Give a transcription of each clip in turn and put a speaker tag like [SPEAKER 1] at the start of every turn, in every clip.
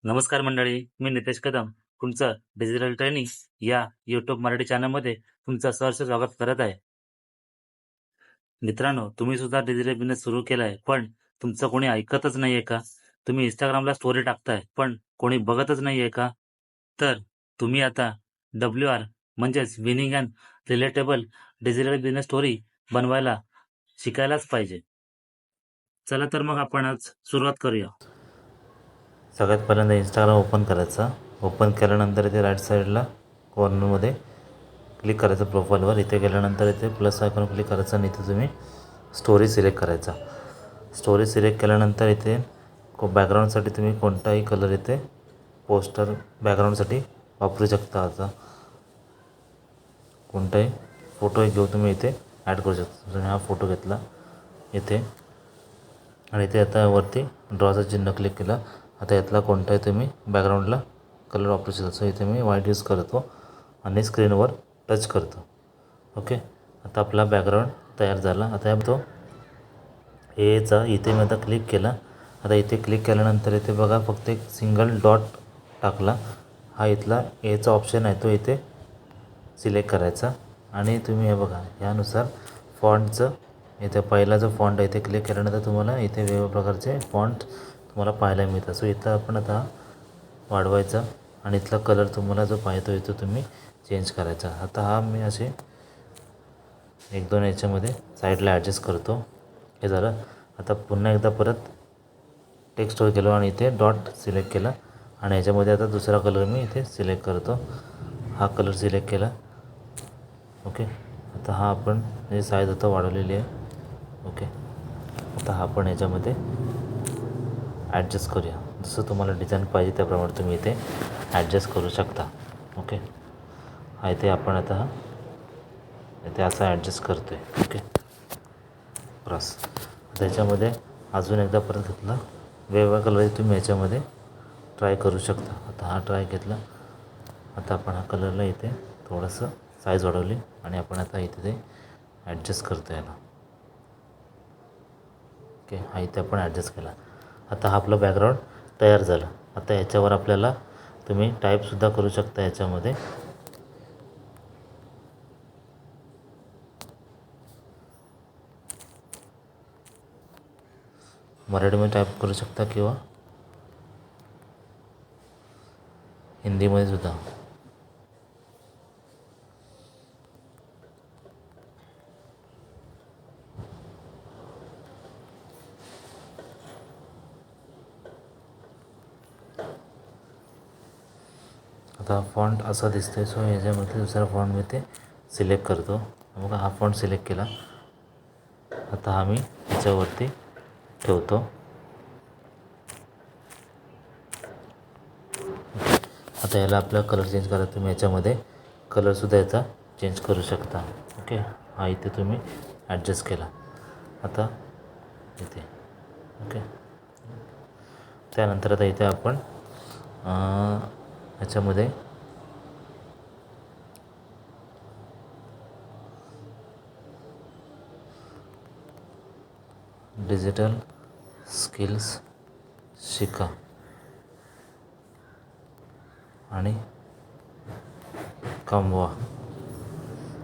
[SPEAKER 1] नमस्कार मंडळी, मी नितेश कदम तुमचं डिजिटल ट्रेनिंग या यूट्यूब मराठी चॅनलमध्ये तुमचं सहर्ष स्वागत करत आहे. मित्रांनो, तुम्ही सुद्धा डिजिटल बिझनेस सुरू केलाय, पण तुमचं कोणी ऐकतच नाहीये का? तुम्ही इंस्टाग्रामला स्टोरी टाकताय, पण कोणी बघतच नाहीये का? तर तुम्ही आता WR म्हणजेच winning and relatable digital business story बनवायला शिकायलाच पाहिजे. चला तर मग आपण आज सुरुवात करूया. सगळ्यात पहिल्यांदा इंस्टाग्राम ओपन करायचा. ओपन केल्यानंतर इथे राईट साईडला कॉर्नरमध्ये क्लिक करायचं प्रोफाईलवर. इथे गेल्यानंतर इथे प्लस आयकॉन क्लिक करायचं आणि इथे तुम्ही स्टोरी सिलेक्ट करायचा. स्टोरी सिलेक्ट केल्यानंतर इथे बॅकग्राऊंडसाठी तुम्ही कोणताही कलर इथे पोस्टर बॅकग्राऊंडसाठी वापरू शकता. आता कोणताही फोटो घेऊ तुम्ही इथे ॲड करू शकता. तुम्ही हा फोटो घेतला इथे आणि इथे आता वरती ड्रॉचं चिन्ह क्लिक केलं. आता यातला कोणताही तुम्ही बॅकग्राऊंडला कलर वापरू शकता. सो इथे मी व्हाईट यूज करतो आणि स्क्रीनवर टच करतो. ओके, आता आपला बॅकग्राऊंड तयार झाला. आता तो एचा इथे मी आता क्लिक केला. आता इथे क्लिक केल्यानंतर इथे बघा फक्त एक सिंगल डॉट टाकला. हा इथला एचा ऑप्शन आहे तो इथे सिलेक्ट करायचा आणि तुम्ही हे बघा यानुसार फॉन्टचं इथे पहिला जो फॉन्ट आहे इथे क्लिक केल्यानंतर तुम्हाला इथे वेगवेगळ्या प्रकारचे फॉन्ट तुम्हाला पाहायला मिळतात. सो इथं आपण आता वाढवायचा आणि इथला कलर तुम्हाला जो पाहिजे तो तुम्ही चेंज करायचा. आता हा मी असे एक दोन याच्यामध्ये साईडला ॲडजस्ट करतो. हे झालं. आता पुन्हा एकदा परत टेक्स्टवर गेलो आणि इथे डॉट सिलेक्ट केला आणि याच्यामध्ये आता दुसरा कलर मी इथे सिलेक्ट करतो. हा कलर सिलेक्ट केला. ओके, आता हा आपण म्हणजे साईज आता वाढवलेली आहे. ओके, आता हा आपण याच्यामध्ये ॲडजस्ट करूया. जसं तुम्हाला डिझाईन पाहिजे त्याप्रमाणे तुम्ही इथे ॲडजस्ट करू शकता. ओके, हा इथे आपण आता इथे असं ॲडजस्ट करतो आहे. Okay, cross. त्याच्यामध्ये अजून एकदा परत घेतला वेगवेगळ्या कलर तुम्ही याच्यामध्ये ट्राय करू शकता. आता हा ट्राय घेतला. आता आपण हा कलरला इथे थोडंसं साईज वाढवली आणि आपण आता इथे ते ॲडजस्ट करतो याला. ओके, हा इथे आपण ॲडजस्ट केला. आता हा आपलं बॅकग्राऊंड तयार झालं. आता याच्यावर आपल्याला तुम्ही टाईपसुद्धा करू शकता. याच्यामध्ये मराठीमध्ये टाईप करू शकता किंवा हिंदीमध्ये सुद्धा. आता फॉन्ट असा दिसतोय. सो याच्यामध्ये दुसरा फॉन्ट मी ते सिलेक्ट करतो. बघा हा फॉन्ट सिलेक्ट केला. आता हा मी याच्यावरती ठेवतो. आता याला आपला कलर चेंज करा. तुम्ही याच्यामध्ये कलरसुद्धा याचा चेंज करू शकता. ओके, हा इथे तुम्ही ॲडजस्ट केला. आता इथे ओके, त्यानंतर आता इथे आपण याच्यामध्ये डिजिटल स्किल्स शिका आणि कमवा.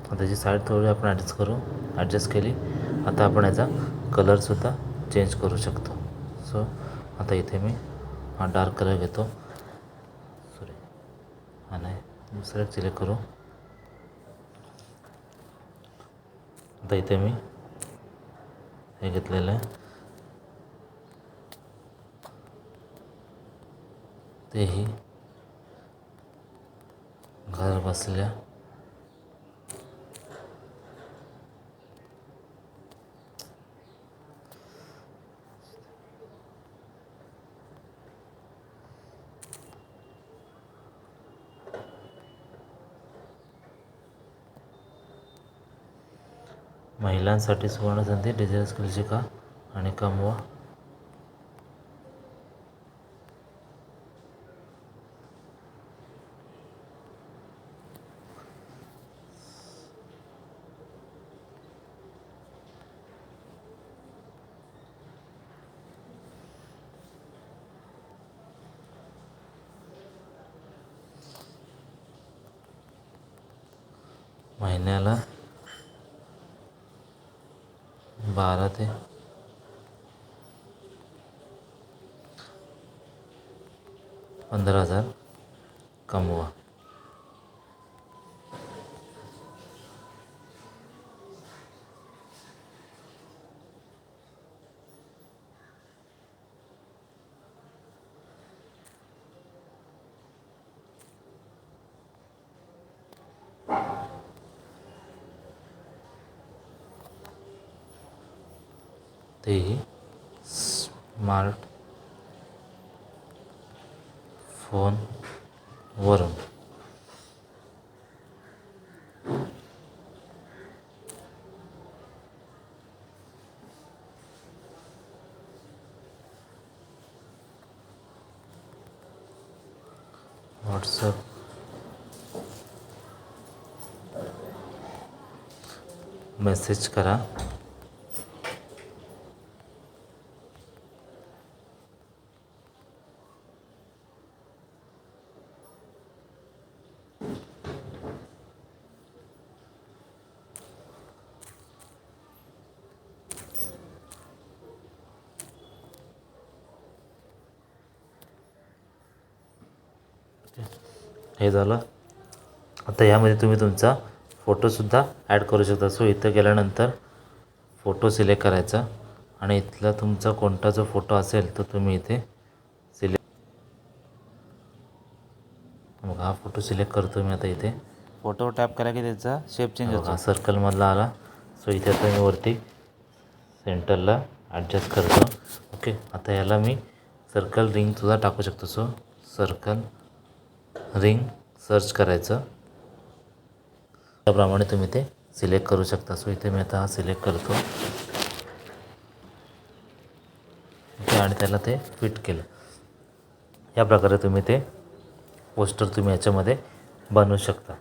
[SPEAKER 1] त्याची साईड थोडी आपण ॲडजस्ट केली. आता आपण याचा कलरसुद्धा चेंज करू शकतो. सो आता इथे मी हा डार्क कलर घेतो. सॉरी, हा नाही, दुसरं सिलेक्ट करू. आता इथे मी हे घेतलेलं आहे तेही घर बसल्या महिलांसाठी सुवर्णसंधी डिजिटल स्किल शिका आणि कमवा. महिन्याला 12 ते 15,000 कमवा. तेही स्मार्ट फोनवरून. व्हॉट्सअप मेसेज करा. हे झालं. आता यामध्ये तुम्ही तुमचा फोटोसुद्धा ॲड करू शकता. सो इथं गेल्यानंतर फोटो सिलेक्ट करायचा आणि इथला तुमचा कोणता जो फोटो असेल तो तुम्ही इथे सिलेक्ट. मग हा फोटो सिलेक्ट करतो मी आता इथे.
[SPEAKER 2] फोटो टॅप करा की त्याचा शेप चेंज होतो.
[SPEAKER 1] हा सर्कलमधला आला. सो इथे आता मी वरती सेंटरला ॲडजस्ट करतो. ओके. आता याला मी सर्कल रिंगसुद्धा टाकू शकतो. सो सर्कल रिंग सर्च करायचं. त्याप्रमाणे तुम्ही ते सिलेक्ट करू शकता. सो इथे मी आता हा सिलेक्ट करतो. ओके. आणि त्याला ते फिट केलं. या प्रकारे तुम्ही ते पोस्टर तुम्ही याच्यामध्ये बनवू शकता.